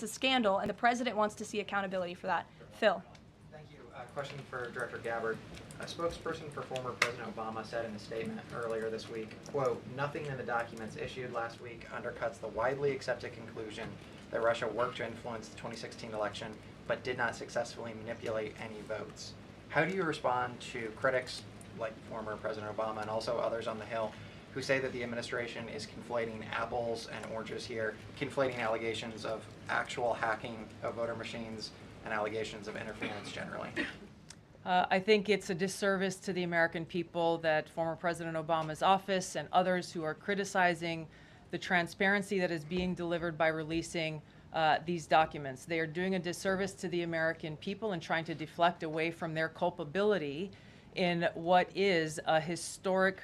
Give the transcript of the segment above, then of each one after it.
a scandal, and the president wants to see accountability for that. Phil. Thank you. Question for Director Gabbard. A spokesperson for former President Obama said in a statement earlier this week, quote, "Nothing in the documents issued last week undercuts the widely accepted conclusion that Russia worked to influence the 2016 election, but did not successfully manipulate any votes." How do you respond to critics like former President Obama and also others on the Hill who say that the administration is conflating apples and oranges here, conflating allegations of actual hacking of voter machines and allegations of interference generally? I think it's a disservice to the American people that former President Obama's office and others who are criticizing the transparency that is being delivered by releasing these documents. They are doing a disservice to the American people and trying to deflect away from their culpability in what is a historic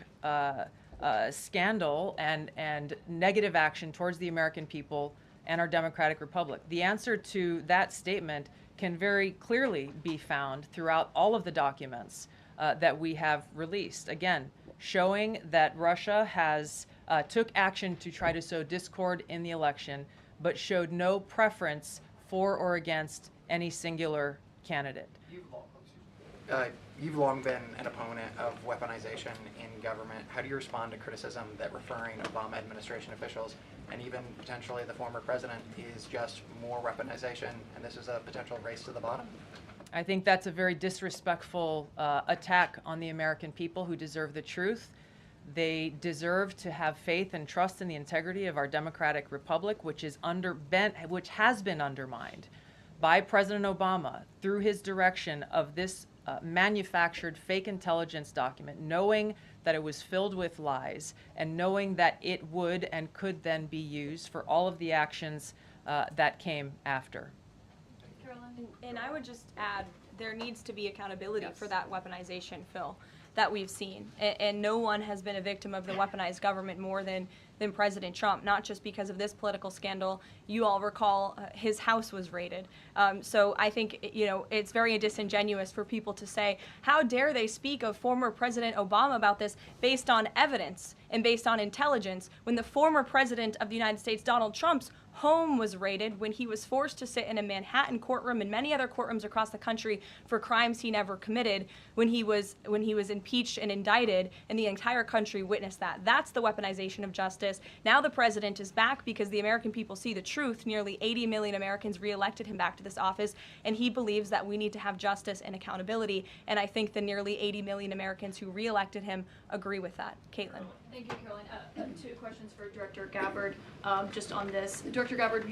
scandal and negative action towards the American people and our democratic republic. The answer to that statement can very clearly be found throughout all of the documents that we have released. Again, showing that Russia has took action to try to sow discord in the election, but showed no preference for or against any singular candidate. You've long been an opponent of weaponization in government. How do you respond to criticism that referring Obama administration officials and even potentially the former president is just more weaponization and this is a potential race to the bottom? I think that's a very disrespectful attack on the American people who deserve the truth. They deserve to have faith and trust in the integrity of our democratic republic, which has been undermined by President Obama through his direction of this manufactured fake intelligence document, knowing that it was filled with lies and knowing that it would and could then be used for all of the actions that came after. Caroline? And I would just add, there needs to be accountability for that weaponization, Phil, that we've seen. And no one has been a victim of the weaponized government more than President Trump, not just because of this political scandal. You all recall his house was raided. So I think, it's very disingenuous for people to say, how dare they speak of former President Obama about this based on evidence and based on intelligence when the former president of the United States, Donald Trump's home was raided when he was forced to sit in a Manhattan courtroom and many other courtrooms across the country for crimes he never committed when he was impeached and indicted, and the entire country witnessed that. That's the weaponization of justice. Now the president is back because the American people see the truth. Nearly 80 million Americans reelected him back to this office, and he believes that we need to have justice and accountability, and I think the nearly 80 million Americans who reelected him agree with that. Caitlin. Thank you, Caroline. 2 questions for Director Gabbard just on this. Director Gabbard,